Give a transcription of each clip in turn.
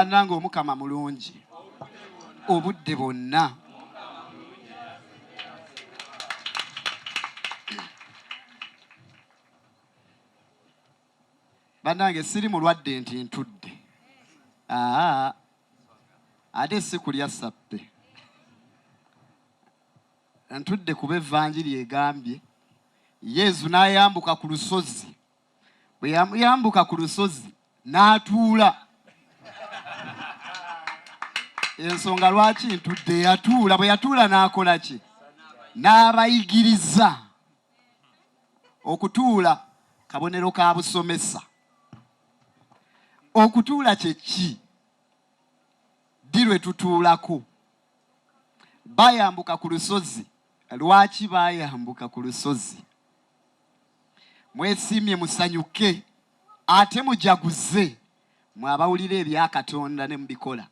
bannange omukama mulungi obudde bonna. Bannange siri mulwadde nti ntudde. Ate si kulya sappe. Ntudde kuba evvanjiri egambye Yesu n'ayambuka ku lusozi. Bwe yambuka ku lusozi n'atuula. Ensonga lwaki ntudde yatuula. Bwe yatuula n'akola ki? N'abayigiriza. Okutuula kabonero ka busomesa. Okutuula kye ki? Ddi lwe tutuulako. Bayambuka ku lusozi. Lwaki bayambuka ku lusozi? Mwesiimye musanyuke ate mujaguze mwabawulira ebya Katonda ne mubikola.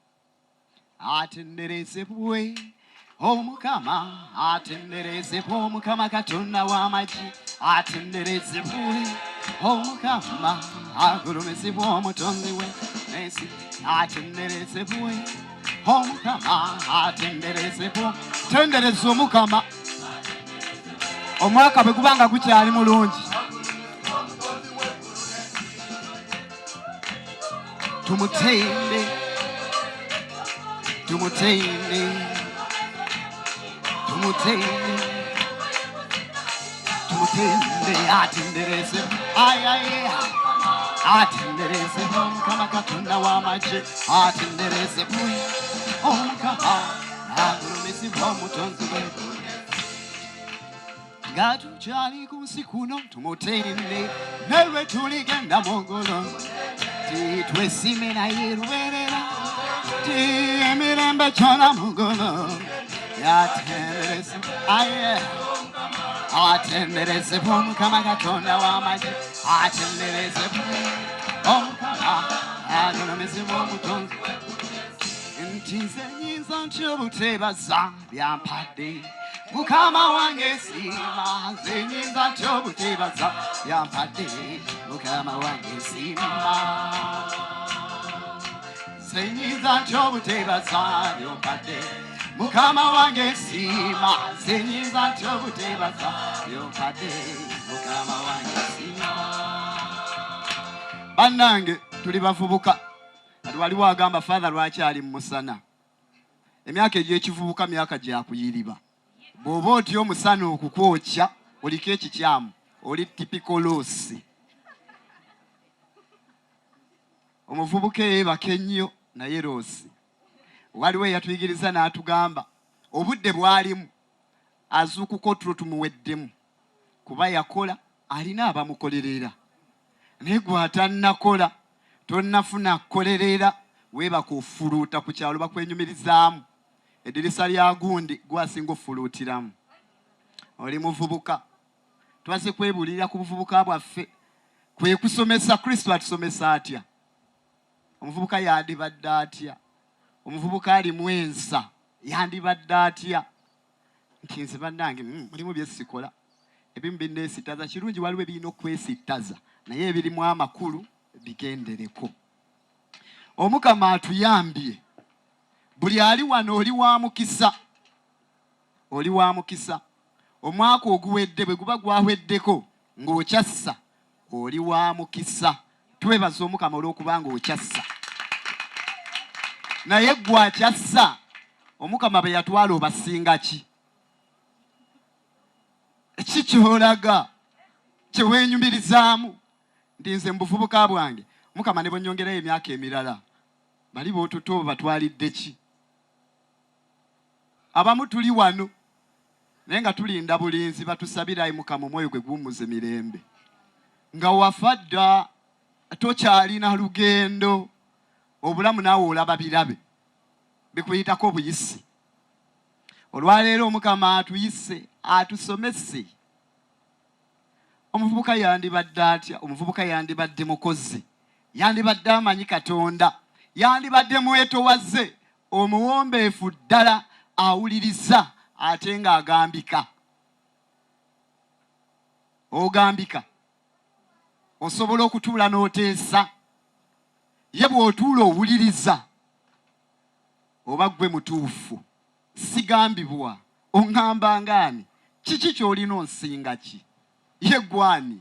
Atenderezebwe omukama, atenderezebwe omukama Katonda w'amagye, atenderezebwe omukama, agulumizibwe omutonzi w'ensi, atenderezebwe omukama, atenderezebwe. Tendereza omukama omwaka bwe gubanga gukyali mulungi. Tumutende, tumutende, tumutende, tumutende, atendereze, atendereze omukama Katonda w'amagye, atendereze omukama, agulumizibwe omutonzi w'ensi. Nga tukyali ku nsi kuno tumutende, ne lwe tuligenda mu ggulu twesiime naye lubeerera, emirembe kyona mu ggulu. Atenderezebwe omukama Katonda w'amagye, atenderezebwe omukama, agulumizibwe omutonzi. Nti nze nnyinza ntya obuteebaza byampadde mukama wange siima, nze nnyinza ntya obuteebaza byampadde mukama wange siima, nze nnyinza ntya obuteebaza byampadde mukama wange siima, nze nnyinza ntya obuteebaza byampadde mukama wange siima. Bannange tuli bavubuka. Kati waliwo agamba Faaza lwaki ali mu musana. Emyaka egy'ekivubuka myaka gya kuyiriba. Bw'oba otya omusana okukwokya oliko ekikyamu, oli tipikolosi. Omuvubuka yeebaka ennyo naye loosi. Waliwo eyatuyigiriza n'atugamba obudde bwalimu azuukuka otulo tumuweddemu, kuba yakola alina abamukolerera. Naye gw'atannakola tonnafuna kukolerera, weebaka ofuluuta ku kyalo bakwenyumirizaamu. Eddirisa lya gundi gwasinga ofuluutiramu. Oli muvubuka. Twaze kwebuulira ku buvubuka bwaffe. Kwe kusomesa Kristo atusomesa atya? Omuvubuka yandibadde atya? Omuvubuka ali mu ensa yandibadde atya? Nti nze bannange mulimu bye sikola. Ebimu binneesittaza. Kirungi waliwo ebirina okwesittaza, naye ebirimu amakulu bigendereko. Omukama atuyambye. Buli ali wano oli wa mukisa. Oli wa mukisa. Omwaka oguwedde bwe guba gwaweddeko ng'okyassa, oli wa mukisa. Twebaza omukama olw'okubanga okyassa. Naye gwakyassa omukama be yatwala obasinga ki? Ki ky'olaga kye weenyumirizaamu? Nti nze mu buvubuka bwange omukama ne bw'onnyongerayo emyaka emirala bali b'otuto batwalidde ki? Abamu tuli wano naye nga tulinda bulinzi batusabirayo mukama omwoyo gwe guwummuze mirembe. Nga wafa dda tokyalina lugendo, obulamu naawe olaba birabe bikuyitako obuyisi. Olwaleero omukama atuyise atusomese. Omuvubuka yandibadde atya? Omuvubuka yandibadde mukozi, yandibadde amanyi Katonda, yandibadde mwetowaze, omuwombeefu ddala, awuliriza ate ng'agambika. Ogambika osobola okutuula n'oteesa. Ye bw'otuula owuliriza oba gwe mutuufu sigambibwa oŋŋamba ngani kiki ky'olina onsinga ki ye gwani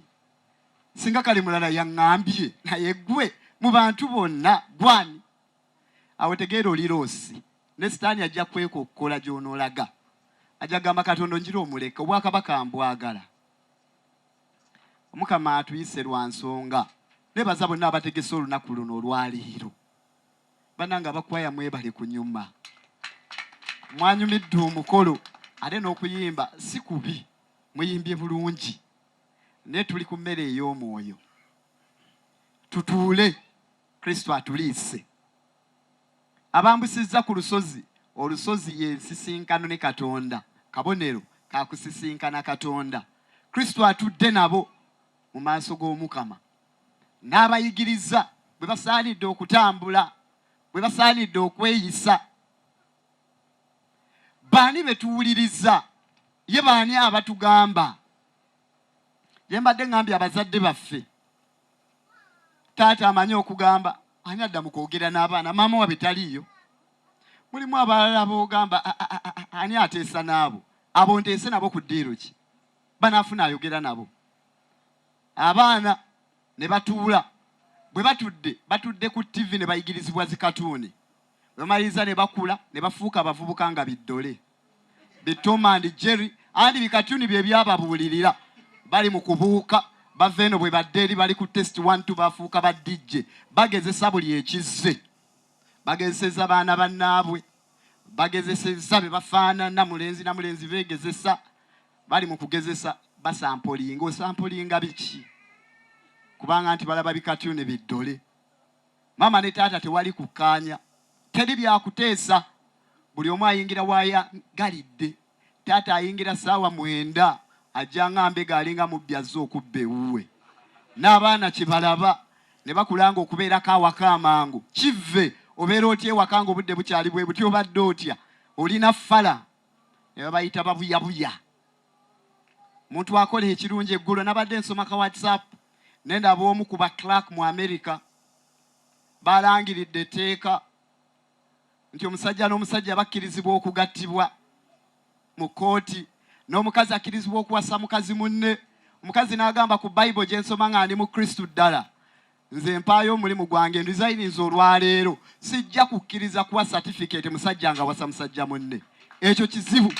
singa kale mulala yaŋŋambye naye gwe mu bantu bonna gwani awo tegeera oli loosi ne sitaani ajja kwekokkola gy'onoolaga ajja gamba Katonda onjira omuleka obwakabaka mbwagala. Omukama atuyise lwa nsonga nebaza bonna abategese olunaku luno olwaleero bannanga abakwaya mwebale kunyuma mwanyumidde omukolo ate n'okuyimba si kubi muyimbye bulungi naye tuli ku mmere ey'omwoyo tutuule Kristo atuliise abambusizza ku lusozi olusozi y'ensisinkano ne Katonda kabonero kakusisinkana Katonda Kristo atudde nabo mu maaso g'Omukama n'abayigiriza bwe basaanidde okutambula bwe basaanidde okweyisa baani betuwuliriza ye baani abatugamba ye mbadde ngambye abazadde baffe taata amanyi okugamba ani adda mu kwogera n'abaana maama wa betaliiyo mulimu abalala boogamba ani ateesa n'abo abo nteese nabo ku ddiiro ki banaafuna ayogera nabo abaana ne batuula bwe batudde ku TV ne bayigirizibwa zikatuuni bamaliriza ne bakula ne bafuuka abavubuka nga biddole Tom and Jerry andi bikatuuni bye byababuulirira bali mu kubuuka bava eno bwe badde eri bali ku test 1 bafuuka ba DJ bagezesa buli ekizze bagezeseza baana bannaabwe bagezeseza be bafaanana mulenzi na mulenzi beegezesa bali mu kugezesa basampolinga osampolinga biki kubanga nti balaba bikatuuni biddole mama ne taata tewali kukkaanya teri byakuteesa buli omu ayingira waayagalidde taata ayingira ssaawa 9 ajja ng'ambe gaalinga mubbyaza okubba ewuwe n'abaana kye balaba ne bakulanga okubeerako awaka amangu kive obeera otya ewaka nga obudde bukyali bwe buti obadde otya olina ffala ne babayita babuyabuya muntu akola ekirungi eggulo nabadde nsoma ka WhatsApp nendaba omu ku ba Clark mu America balangiridde etteeka nti omusajja n'omusajja bakkirizibwa okugattibwa mu kooti n'omukazi akkirizibwa okuwasa mukazi munne omukazi n'agamba ku Bible gye nsoma nga ndi mu Kristo ddala nze mpaayo omulimu gwange ndizayiniza olwaleero sijja kukkiriza kuwa certificate musajja nga wasa musajja munne ekyo kizibu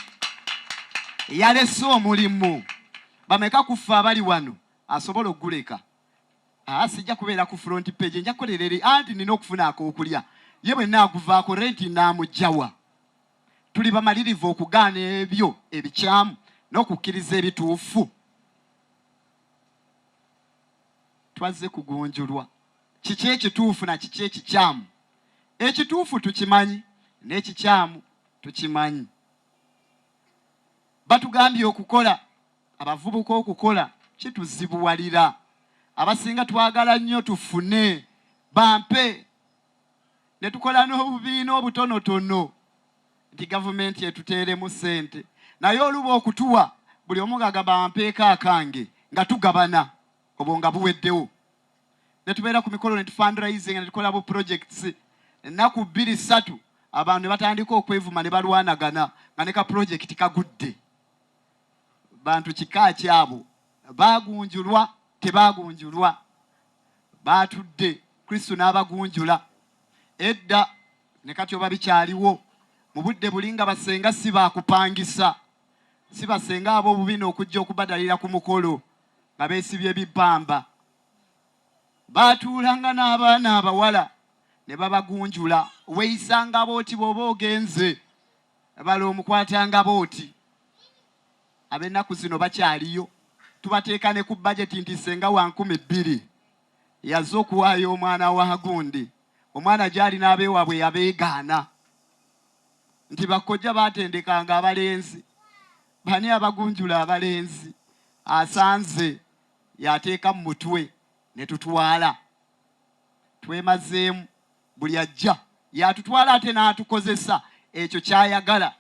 yalese omulimu bameka kufa abali wano asobola okuguleka sijja kubeera ku front page nja kukolerere anti nina okufuna ak'okulya ye bwe naaguvaako renti naamugjawa tuli bamalirivu okugaana ebyo ebikyamu n'okukkiriza ebituufu twazze kugunjulwa kiki ekituufu na kiki ekikyamu ekituufu tukimanyi n'ekikyamu tukimanyi batugambye okukola abavubuka okukola kituzibuwalira abasinga twagala nnyo tufune bampe ne tukola n'obubiina obutonotono nti gavumenti etuteeremu ssente naye oluba okutuwa buli omu ng'agamba bampeeko akange nga tugabana obwo nga buweddewo ne tubeera ku mikolo ne tufundraising ne tukola bu projects ennaku 2-3 abantu ne batandika okwevuma ne balwanagana nga ne ka project kagudde bantu kika kyabo bagunjulwa tebagunjulwa batudde Kristo n'abagunjula edda ne kati oba bikyaliwo mu budde bulinga basenga si baakupangisa si basenga ab'obubina okujja okubadalira ku mukolo nga beesibye ebibbamba baatuulanga n'abaana abawala ne babagunjula weeyisanga booti bw'oba ogenze bala omukwatanga booti ab'ennaku zino bakyaliyo tubateeka ne ku bajeti nti senga wa 2,000 yazze okuwaayo omwana wa gundi omwana gy'ali n'abeewaabwe yabeegaana nti bakojja baatendekanga abalenzi bani abagunjula abalenzi asanze yateeka mu mutwe ne tutwala twemazeemu buli ajja yatutwala ate n'atukozesa ekyo kyayagala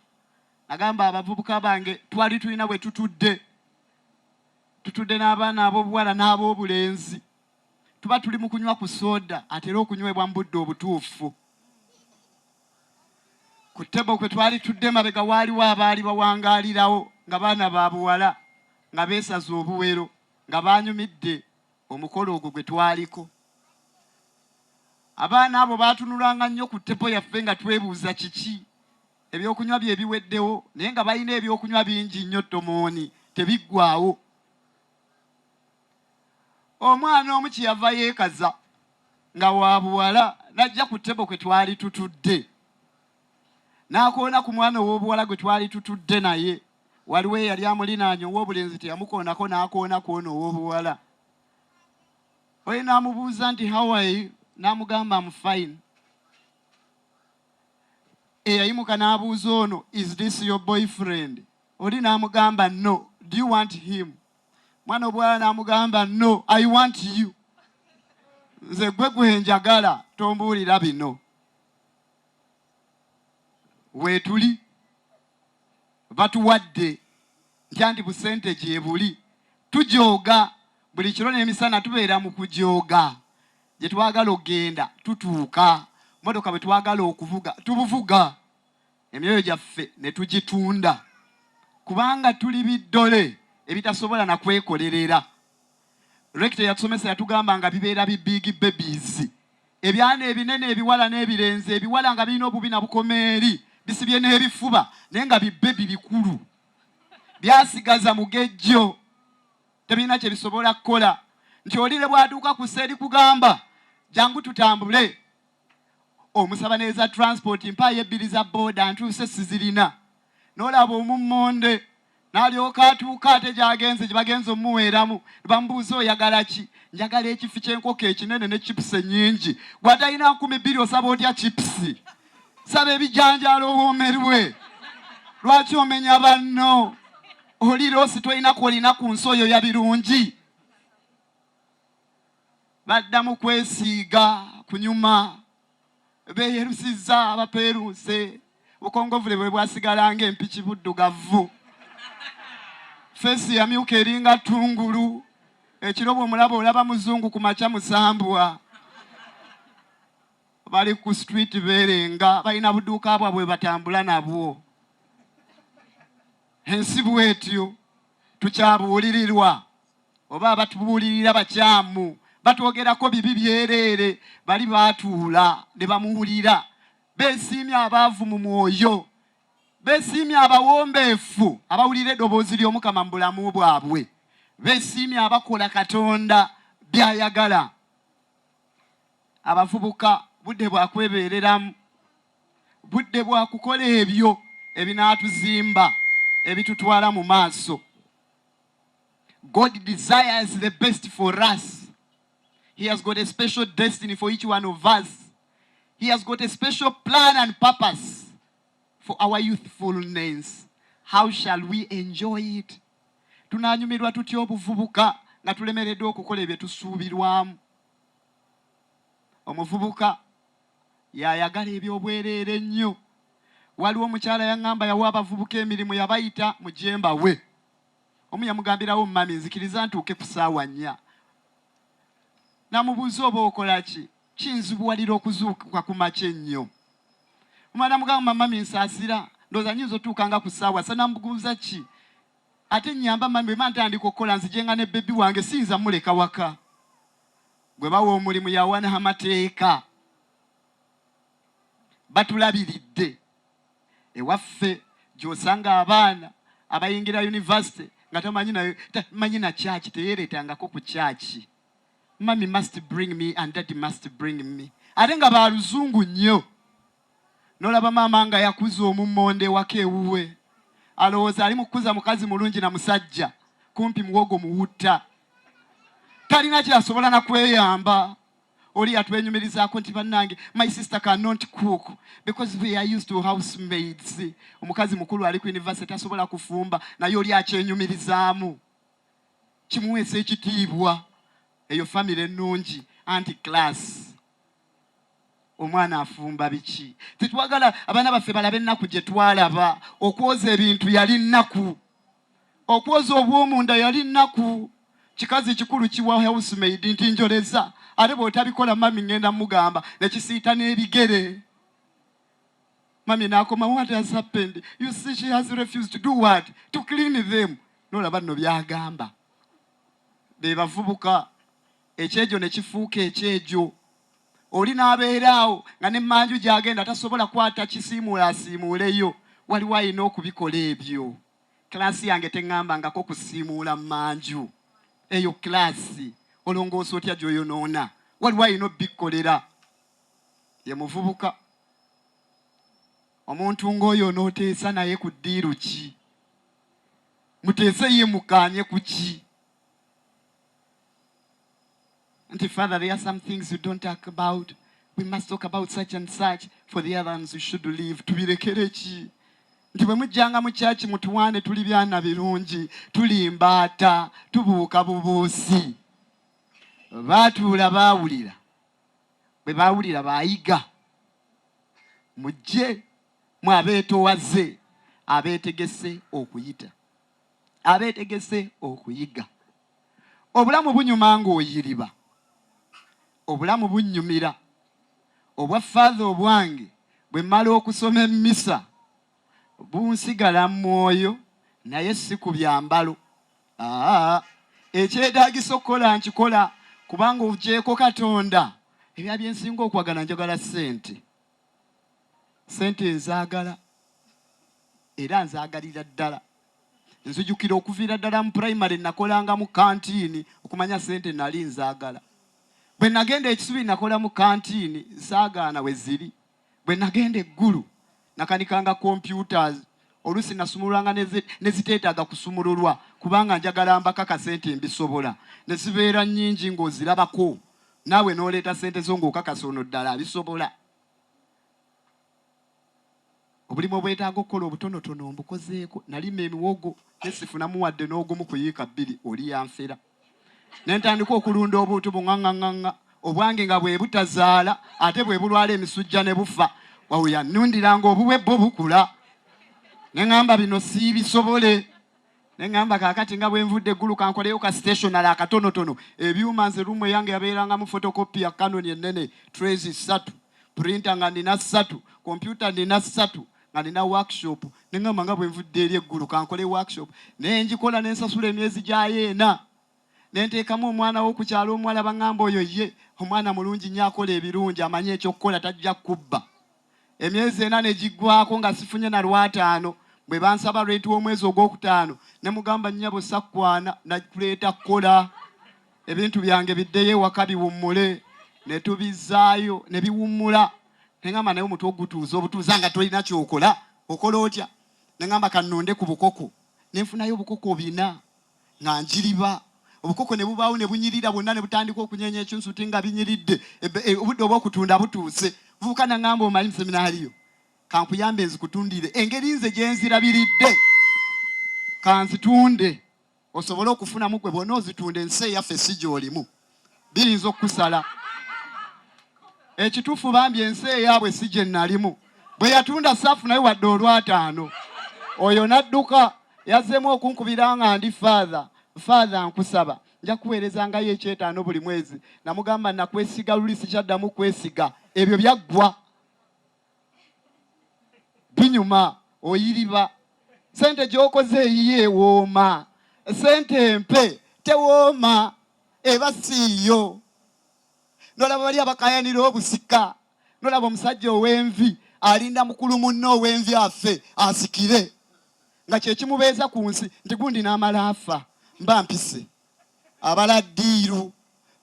agamba abavubuka bange twali tulina bwe tutudde n'abaana ab'obuwala n'ab'obulenzi tuba tuli mu kunywa ku soda atera okunywebwa mu budde obutuufu ku ttebo kwe twali tudde mabega waaliwo abaali bawangaalirawo nga baana ba buwala nga beesaza obuwero nga baanyumidde omukolo ogwo gwe twaliko. Abaana abo baatunulanga nnyo ku ttebo yaffe nga twebuuza kiki ebyokunywa bye biweddewo, naye nga balina ebyokunywa bingi nnyo tomooni tebiggwaawo. Omwana omu kyeyava yeekaza nga wa buwala n'ajja ku ttebo kwe twali tutudde, n'akoona ku mwana ow'obuwala gwe twali tutudde naye. Waliwo eyali amulinaanye ow'obulenzi teyamukoonako, n'akoona ku ono ow'obuwala. Oyo n'amubuuza nti how are you? N'amugamba I'm fine. Eyayimuka n'abuuza ono, is this your boyfriend? Oli n'amugamba no. Do you want him? Mwana obuwala n'amugamba no, I want you. Nze gwe njagala, tombuulira bino. Weetuli batuwadde nti busente gye buli. Tujooga buli kiro n'emisana tubeera mu kujooga. Gye twagala okgenda tutuuka, motoka bwe twagala okuvuga tubuvuga, emyoyo gyaffe ne tugitunda kubanga tuli biddole ebitasobola na kwekolerera. Rector yatusomesa yatugamba nga bibeera big babies, ebyana ebinene ebiwala n'ebirenze, ebiwala nga birina obubi na bukomeeri bisibye n'ebifuba naye nga bibebi bikulu byasigaza mugejjo tebirina kye bisobola kukola. Nti olire bwatuuka ku sseeri kugamba jangu tutambule, omusaba neza transport mpaayo ebbiri za booda ntuuse sizirina, n'olaba omummonde n'alyoka atuuka ate gy'agenze gye bagenze omuweeramu bamubuuza oyagala ki? Njagala ekifi ky'enkoko ekinene ne chipusi ennyingi. Bw'atalina 2,000 osaba otya chipusi? Saba ebijanjaalo owoomerwe. Lwaki omenya banno? Oli loosi tolina kwolina ku nsi oyo ya birungi. Baddamu kwesiiga kunyuma, beeyerusizza abapeeruse, bukongovule bwe bwasigala ng'empiki buddugavu. Fesi yamyuka eringa ttungulu, ekiro bw'omulaba olaba muzungu ku makya musambwa. Bali ku street beerenga, balina budduuka bwabwe batambula nabwo. Ensi bw'etyo tukyabuulirirwa, oba abatubuulirira bakyamu batwogerako bibi byereere, bali baatuula ne bamuwulira, beesiimye abaavu mu mwoyo, beesiimye abawombeefu abawulira eddoboozi ly'Omukama mu bulamu bwabwe, beesiimye abakola Katonda by'ayagala. Abavubuka budde bwa kwebeereramu, budde bwa kukola ebyo ebinaatuzimba ebitutwala mu maaso. God desires the best for us. He has got a special destiny for each one of us. He has got a special plan and purpose for our youthfulness. How shall we enjoy it? Tunanyumirwa tutya obuvubuka nga tulemereddwa okukola ebye tusuubirwamu. Omuvubuka yayagala ebyobwereere nnyo. Waliwo omukyala yaŋŋamba yawa abavubuka emirimu yabayita mu jemba we. Omu yamugambirawo mami nzikiriza ntuuke ku ssaawa 4. Namubuuza oba okola ki? Kinzibuwalira okuzuuka ku makya ennyo. Omwana mugamba mami nsaasira ndowooza nnyinza otuuka nga ku ssaawa 3. Namubuuza ki? Ate nnyamba mami bwe ntandika okukola nzijenga ne bbebi wange siyinza muleka waka. Gwe bawa omulimu yawana amateeka. Batulabiridde. Ewaffe gy'osanga abaana abayingira university nga tamanyi na kyaki teyeereetangako ku kyaki. Mommy must bring me and daddy must bring me. Ate nga baluzungu nnyo. N'olaba maama nga yakuza omummonde waka ewuwe. Alowooza ali mukuza mukazi mulungi na musajja kumpi muwogo muwutta. Talina kyasobola na kweyamba. Oli atwenyumirizaako nti bannange my sister cannot cook because we are used to housemaids. Omukazi mukulu ali ku university tasobola kufumba naye oli akyenyumirizaamu. Kimuweesa ekitiibwa. Eyo family ennungi anti class. Omwana afumba biki? Tetwagala abaana baffe balabe ennaku gye twalaba. Okwoza ebintu yali nnaku. Okwoza obw'omunda yali nnaku. Kikazi kikulu kiwa housemaid nti njoleza. Ate bw'otabikola mami ngenda mugamba ne kisiita n'ebigere. Mami nakoma, what has happened? You see she has refused to do what? To clean them. Nolaba no byagamba. Be bavubuka ekyejo ne kifuuka ekyejo. Oli n'abeeraawo nga ne mmanju gy'agenda tasobola kwata kisiimuula asiimuuleyo. Waliwo alina okubikola ebyo. Klasi yange teŋŋambangako kusiimuula mmanju. Eyo klasi olongoosa otya gy'oyonoona. Waliwo alina obbikolera. Ye muvubuka. Omuntu ng'oyo n'oteesa naye ku ddiiru ki? Muteese ye mukaanye ku ki? Auntie Father, there are some things you don't talk about. We must talk about such and such. For the other ones, we should leave. Tubirekere ki? Nti bwe mujjanga mu kyaki mutuwaane tuli byana birungi, tuli mbaata, tubuuka bubuusi. Baatuula baawulira. Bwe baawulira baayiga. Mujje mu abeetoowaze, abeetegese okuyita. Abeetegese okuyiga. Obulamu bunyuma ng'oyiriba. Obulamu bunnyumira. Obwa Faaza obwange bwe mmala okusoma emmisa bunsigala mwoyo naye si ku byambalo. Ekyetaagisa okukola nkikola kubanga ogyeko Katonda. Ebya byensinga okwagala njagala ssente. Ssente nzaagala era nzaagalira ddala. Nzijukira okuviira ddala mu primary nakolanga mu kantiini okumanya ssente nali nzaagala. Bwe nagenda ekisubi nakola mu kantiini zaagaana we ziri. Bwe nagenda eggulu nakanikanga computers oluusi nasumululanga ne ziteetaaga kusumululwa kubanga njagala mbakaka ssente mbisobola. Ne zibeera nnyingi ng'ozirabako naawe n'oleeta ssente zo ng'okakasa ono ddala abisobola. Obulimu obwetaaga okukola obutonotono mbukozeeko. Nalima emiwogo ne sifunamu wadde n'ogumu kuyiika 2 oli yanfera. Ne ntandika okulunda obuutu buŋŋaŋŋaŋŋa obwange nga bwe butazaala ate bwe bulwala emisujja ne bufa. Wawuya nnundiranga obuwe bwo bukula. Ne ŋŋamba bino siibisobole. Ne ŋŋamba kaakati nga bwe nvudde eggulu kankoleyo ka stationary akatonotono. Ebyuma nze rumu eyange yabeeranga mu photocopy ya Canon ennene, trays 3, printer nga nina 3, computer nina 3. Nga nina workshop. Ne ŋŋamba nga bwe nvudde eri eggulu kankole workshop. Ne njikola ne nsasula emyezi gyayo 4. Ne nteekamu omwana w'okukyalo omuwala baŋŋamba oyo ye omwana mulungi nnyo akola ebirungi amanye ekyokukola tajja kubba. Emyezi 4 ne giggwako nga sifunye na Lwataano. Bwe bansaba lwenti w'omwezi ogwokutaano ne mugamba nnyabo sakwana nakuleeta kukola. Ebintu byange biddeyo ewaka biwummule. Ne tubizaayo ne biwummula. Ne ŋŋamba naye omutwe ogutuuza obutuuza nga tolina kyokola. Okola otya? Ne ŋŋamba kannonde ku bukoko. Ne nfunayo obukoko 4 nga njiriba. Obukoko ne bubaawo ne bunyirira bwonna ne butandika okunyenya ekyunsuti nga binyiridde. Obudde obw'okutunda butuuse. Vuuka na ŋŋamba omanyi seminaariyo. Kankuyambe nzikutundire. Engeri nze gye nzirabiridde. Kanzitunde. Osobole okufunamu gwe bwonna ozitunde ensi eyaffe si gy'olimu. Biyinza okukusala. Ekituufu bambi ensi eyaabwe si gye nalimu. Bwe yatunda saafu naye wadde olwataano. Oyo n'adduka yazzeemu okunkubira nga ndi Faaza nkusaba. Nja kuweerezangayo ekyetaano buli mwezi. Namugamba nakwesiga luli sikyaddamu kwesiga. Ebyo byaggwa. Binyuma oyiriba. Ssente gy'okoze eyiye ewooma. Ssente empe tewooma. Eba siiyo. Nolaba bali abakayanira obusika. Nolaba omusajja ow'envi alinda mukulu munno ow'envi affe asikire. Nga kye kimubeeza ku nsi nti gundi n'amala afa. Mba mpise. Abala ddiiru.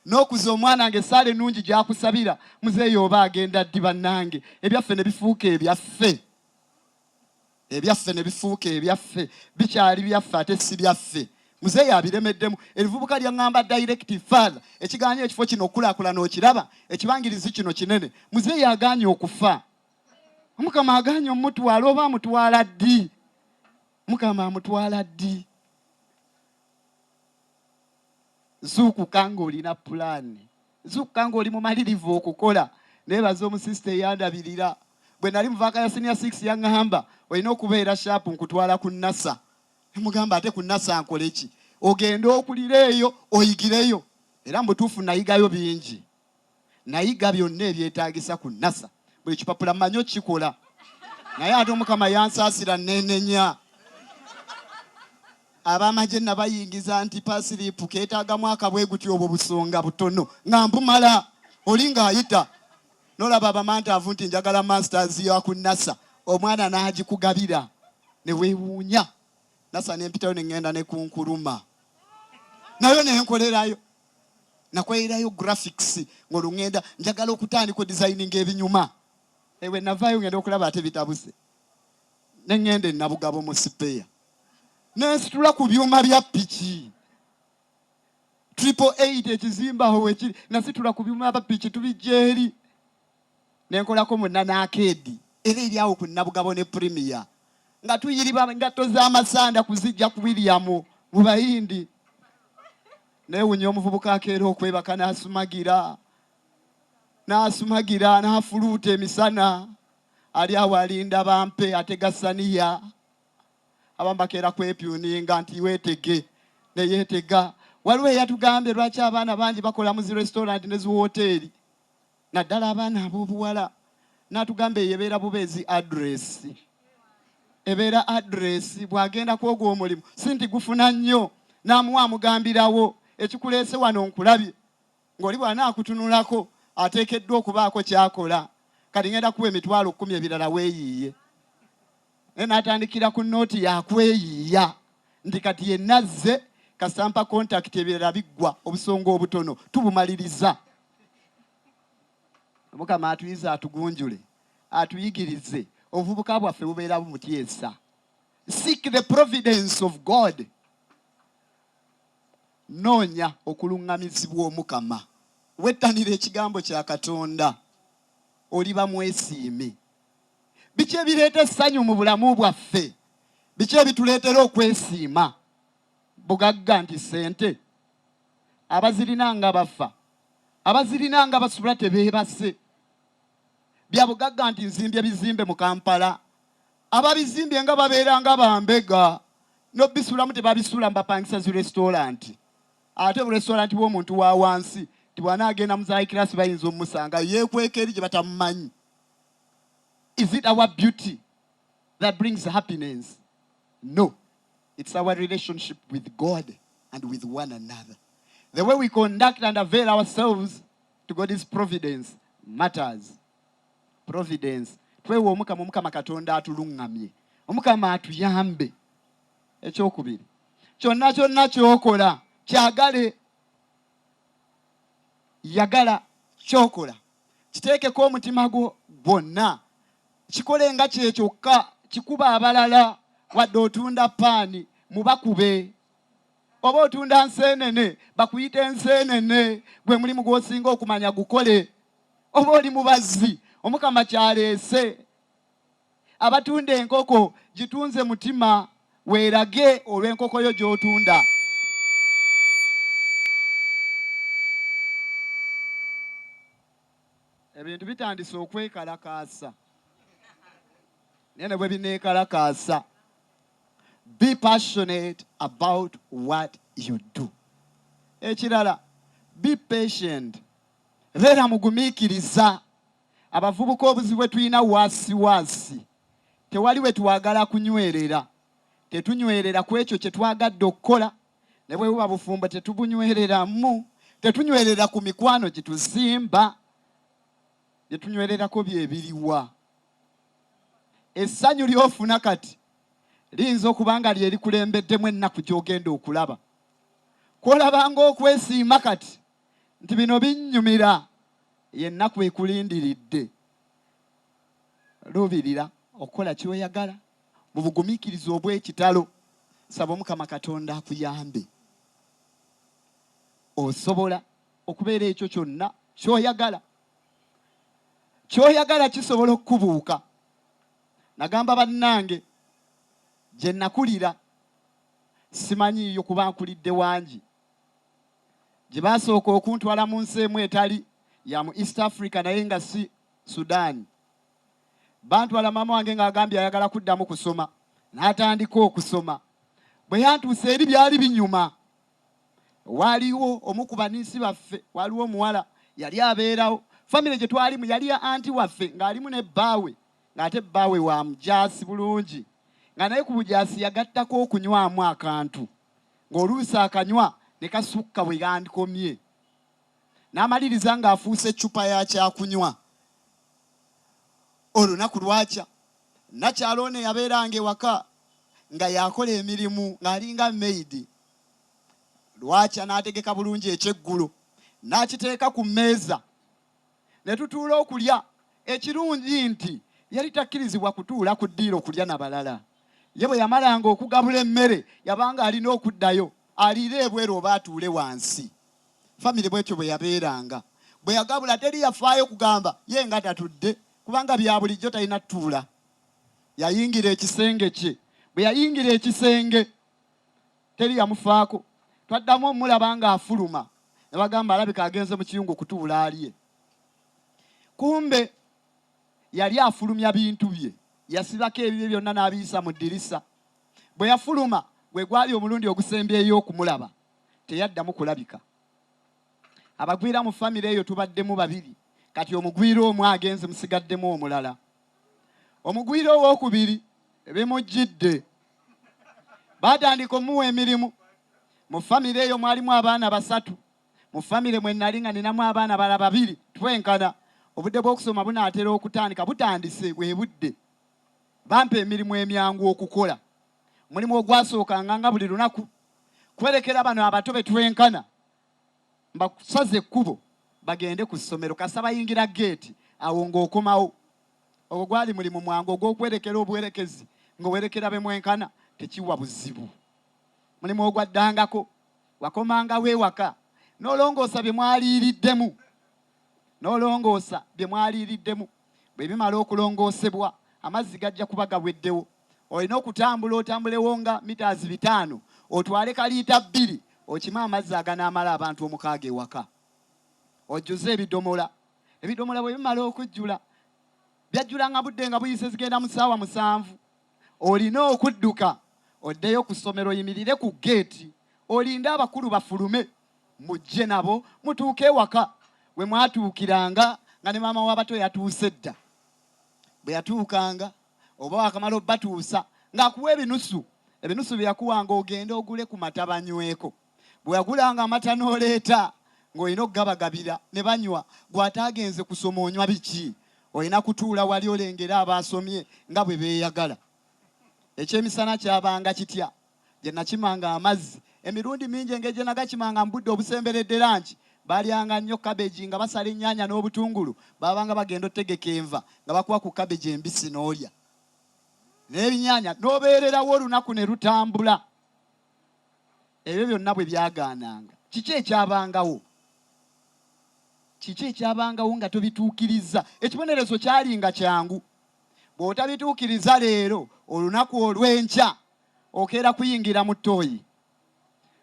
N'okuza omwana nge essaala ennungi gy'akusabira muzeeyo oba agenda ddi bannange. Ebyaffe ne bifuuka ebyaffe. Ebyaffe ne bifuuka ebyaffe. Bikyali byaffe ate si byaffe. Muzeeyo abiremeddemu. Erivubuka lyaŋŋamba directive Faaza ekigaanye ekifo kino okulaakulana okiraba ekibangirizi kino kinene. Muzeeyo agaanye okufa. Mukama agaanye omutwala oba amutwala ddi. Mukama amutwala ddi. Zuukuka ng'olina pulaani. Zuukuka ng'oli mumalirivu okukola. Neebaza omusisita eyandabirira. Bwe nali muvaaka ya senior 6 yaŋŋamba olina okubeera shaapu nkutwala ku NASA. Mugamba ate ku NASA nkole ki? Ogenda okulira eyo oyigireyo. Era mbutuufu nayigayo bingi. Nayiga byonna ebyetaagisa ku NASA. Buli kipapula mmanyi okikola. naye ate Omukama yansaasira nenenya. Abamagye nabayingiza nti pasiripu keetaagamu akabweguti obwo busonga butono nga mpumala oli ng'ayita n'olaba abamantaavu nti njagala masters ya ku NASA omwana n'agikugabira ne weewuunya NASA n'empitayo ne ŋŋenda ne kunkuluma nayo ne nkolerayo nakolerayo graphics ng'oluŋŋenda njagala okutandika designing ebinyuma ewe navaayo ngenda okulaba ate bitabuse ne ŋŋenda Nabugabo mu sipeya nesitula ku byuma bya piki 888 ekizimbaho wekiri nasitula ku byuma bya piki tubijjeeri nenkolako munna n'akeedi era eri awo ku Nabugabo ne Premier nga tuyiriba engatto z'amasanda kuzijja ku William mu Bayindi neewunya omuvubuka akeera okwebaka n'asumagira n'afuluuta emisana ali awo alinda bampe atega saniya abambakeera kwepyuninga nti weetege neyeetega waliwo eyatugambye lwaki abaana bangi bakola mu zi restaurant ne zi woteeri naddala abaana ab'obuwala n'atugamba eyebeera bubeezi ebeera adresi bw'agenda kwogwa omulimu si nti gufuna nnyo n'amuwa amugambirawo ekikuleese wano nkulabye ng'oli bw'anaakutunulako ateekeddwa okubaako kyakola kati ngenda kuwa emitwalo 10 ebirala weeyiiye n'atandikira ku nooti yakweyiiya nti kati yenazze kasampa contact ebirala biggwa obusonga obutono tubumaliriza. Mukama atuyize atugunjule atuyigirize obuvubuka bwaffe bubeera bumutyesa. Seek the providence of God. Noonya okuluŋŋamizibwa Omukama. Wettanira ekigambo kya Katonda oliba mwesiime. Biki ebireeta essanyu mu bulamu bwaffe? Biki ebituleetera okwesiima? Bugagga nti ssente. Abazirina nga bafa. Abazirina nga basula tebeebase. Bya bugagga nti nzimbye bizimbe mu Kampala. Ababizimbye nga babeera nga bambega. N'obisulamu tebabisula mbapangisa zi restaurant. Ate bu restaurant bw'omuntu wa wansi tibwanaagenda mu za class bayinza omusanga yeekweka eri gye batamumanyi. Is it our beauty that brings happiness? No. It's our relationship with God and with one another. The way we conduct and avail ourselves to God's providence matters. Providence. Twewe Omukama Katonda atuluŋŋamye. Omukama atuyambe. Ekyokubiri. Kyonna ky'okola kyagale. Yagala ky'okola. Kiteekeko omutima gwo gwonna. Kikole nga kye kyokka kikuba abalala wadde otunda paani mubakube. Oba otunda nseenene bakuyita enseenene gwe mulimu gw'osinga okumanya gukole. Oba oli mubazzi Omukama kyaleese. Abatunda enkoko gitunze mutima weerage olw'enkoko yo gy'otunda. Ebintu bitandise okwekalakaasa. Nene bwe bineekalakaasa. Be passionate about what you do. Ekirala, be patient. Beera mugumiikiriza. Abavubuka obuzibu bwe tulina waasi. Tewali we twagala kunywerera. Tetunywerera ku ekyo kye twagadde okukola. Ne bwe buba bufumbo tetubunywereramu. Tetunywerera ku mikwano gye tuzimba. Bye tunywererako bye biriwa. Essanyu ly'ofuna kati liyinza okuba nga lye likulembeddemu ennaku gy'ogenda okulaba. Kw'olabanga okwesiima kati nti bino binnyumira yennaku ekulindiridde. Luubirira okukola ky'oyagala mu bugumiikiriza obw'ekitalo. Saba Omukama Katonda akuyambe. Osobola okubeera ekyo kyonna ky'oyagala. Ky'oyagala kisobola okubuuka. Nagamba bannange gye nakulira simanyiiyo kuba nkulidde wangi. Gye baasooka okuntwala mu nsi emu etali ya mu East Africa naye nga si Sudan. Bantwala maama wange ng'agambye ayagala kuddamu kusoma. N'atandika okusoma. Bwe yantuuse eri byali binyuma. Waaliwo omu ku baniisi baffe, waliwo omuwala yali abeerawo. Famire gye twalimu yali ya anti waffe ng'alimu ne bbaawe ng'ate bbawe wa mujaasi bulungi nga naye ku bujaasi yagattako okunywamu akantu ng'oluusi akanywa ne kasukka bwe yandikomye n'amaliriza ng'afuuse eccupa ya kyakunywa. Olunaku lwakya nakyalo ono yabeeranga ewaka nga yakola emirimu ng'alinga maidi. Lwakya n'ategeka bulungi ekyeggulo n'akiteeka ku mmeeza ne tutuula okulya. Ekirungi nti yali takkirizibwa kutuula ku ddiiro okulya na balala. Ye bwe yamalanga okugabula emmere yabanga alina okuddayo aliire ebweru oba atuule wansi. Famire bwetyo bwe yabeeranga. Bwe yagabula teri yafaayo kugamba ye nga tatudde kubanga bya bulijjo talina tutuula. Yayingira ekisenge kye. Bwe yayingira ekisenge teri yamufaako. Twaddamu omulaba nga afuluma ne bagamba alabika agenze mu kiyungu kutuula alye. Kumbe yali afulumya bintu bye. Yasibako ebibye byonna n'abiyisa mu ddirisa. Bwe yafuluma gwe gwali omulundi ogusembyeyo okumulaba teyaddamu kulabika. Abagwira mu famire eyo tubaddemu babiri. Kati omugwira omu agenze musigaddemu omulala. Omugwira owookubiri bimujjidde. Baatandika omuwa emirimu. Mu famire eyo mwalimu abaana basatu. Mu famire mwe nali nga ninamu abaana bala babiri twenkana. Obudde bw'okusoma bunaatera okutandika butandise bwe budde. Bampa emirimu emyangu okukola. Mulimu ogwasookanga nga buli lunaku kwerekera bano abato be twenkana mbakusaze ekkubo bagende ku ssomero kasa bayingira geeti awo ng'okomawo. Ogwo gwali mulimu mwangu ogw'okwerekera obuwerekezi ng'owerekera be mwenkana tekiwa buzibu. Mulimu ogwaddangako wakomangawo ewaka n'olongoosa bye mwaliiriddemu. N'olongoosa bye mwaliiriddemu. Bwe bimala okulongoosebwa amazzi gajja kuba gaweddewo. Olina okutambula otambulewo nga mitaazi 5 otwale kaliita 2 okima amazzi aganaamala abantu 6 ewaka. Ojjuze ebidomola. Ebidomola bwe bimala okujjula byajjulanga budde nga buyise zigenda mu ssaawa 7. Olina okudduka oddeyo ku ssomero yimirire ku geeti olinde abakulu bafulume mujje nabo mutuuke ewaka. We mwatuukiranga nga ne maama w'abato yatuuse dda. Bwe yatuukanga oba wakamala obbatuusa ng'akuwa ebinusu. Ebinusu bye yakuwanga ogende ogule ku mata banyweko. Bwe yagulanga amata n'oleeta ng'olina okugabagabira ne banywa. Gw'ataagenze kusoma onywa biki? Olina kutuula wali olengera abaasomye nga bwe beeyagala. Ekyemisana kyabanga kitya. Gye nakimanga amazzi emirundi mingi engeri gye nagakimanga mu budde obusemberedde langi. Balyanga nnyo kabeji nga basala ennyaanya n'obutungulu babanga bagenda otegeka enva nga bakuwa ku kabeji embisi n'olya n'ebinyaanya n'obeererawo olunaku ne lutambula. Ebyo byonna bwe byagaananga. Kiki ekyabangawo? Kiki ekyabangawo nga tobituukiriza? Ekibonerezo kyalinga kyangu. Bw'otabituukiriza leero olunaku olw'enkya okeera kuyingira mu ttooyi.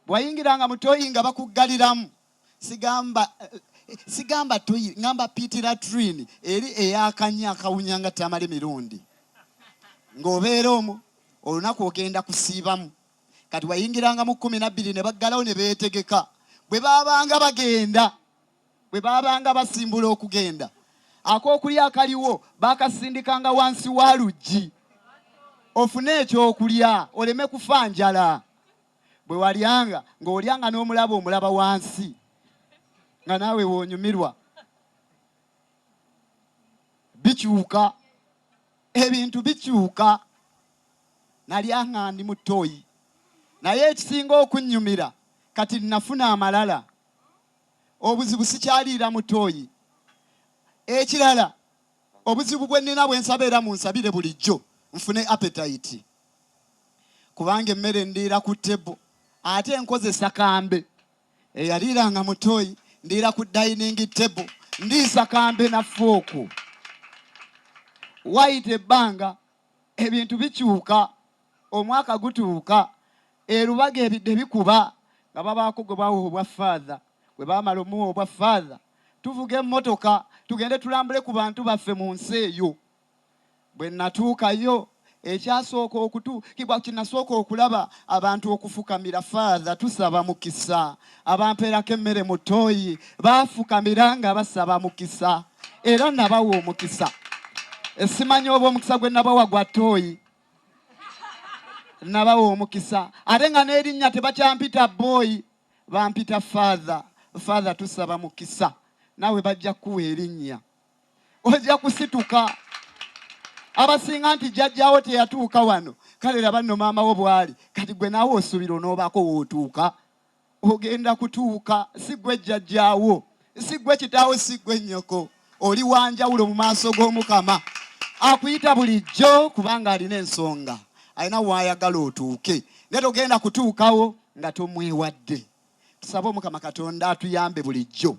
Bw'ayingiranga mu ttooyi nga bakuggaliramu sigamba toyi ngamba pitira trini eri eyakanya akawunya nga tamale mirundi ng'obeera omwo olunaku ogenda kusiibamu. Kati wayingiranga mu 12 ne baggalawo ne beetegeka. Bwe baabanga bagenda bwe baabanga basimbula okugenda ak'okulya akaliwo baakasindikanga wansi wa luggi ofune ekyokulya oleme kufa njala. Bwe walyanga ng'olyanga n'omulaba wansi nga naawe woonyumirwa. Bikyuka. Ebintu bikyuka. Nalyanga ndi mu ttooyi. Naye ekisinga okunnyumira kati nafuna amalala. Obuzibu sikyaliira mu ttooyi. Ekirala obuzibu bwe nnina bwe nsaba era munsabire bulijjo nfune appetite. Kubanga emmere ndiira ku ttebo ate nkozesa kambe. Eyaliiranga mu ttooyi ndiira ku dining table ndiisa kambe na fooko. Wayita ebbanga ebintu bikyuka. Omwaka gutuuka erubaga ebidde bikuba nga babaako gwe bawa obwa Faaza. Bwe baamala omuwa obwa Faaza tuvuga emmotoka tugende tulambule ku bantu baffe mu nsi eyo. Bwe natuukayo ekyasooka okutuukibwa kinasooka okulaba abantu okufukamira Faaza tusaba mukisa. Abampeerako emmere mu ttooyi baafukamira nga basaba mukisa era nabawa omukisa. Simanyi oba omukisa gwe nabawa gwa ttooyi. Nabawa omukisa. Ate nga n'erinnya tebakyampita boy, bampita Faaza. Faaza tusaba mukisa. Nawe bajja kuwa erinnya. Ojja kusituka. Abasinga nti jjajjaawo teyatuuka wano. Kale laba nno maama wo bw'ali. Kati gwe naawe osuubira onoobako w'otuuka. Ogenda kutuuka. Si gwe jjajjaawo. Si gwe kitaawo, si gwe nnyoko. Oli wanjawulo mu maaso g'Omukama. Akuyita bulijjo kubanga alina ensonga. Alina w'ayagala otuuke. Ne togenda kutuukawo nga tomwewadde. Tusabe Omukama Katonda atuyambe bulijjo.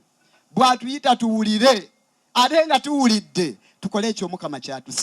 Bw'atuyita tuwulire. Ate nga tuwulidde tukole ekyo Omukama ky'atusa.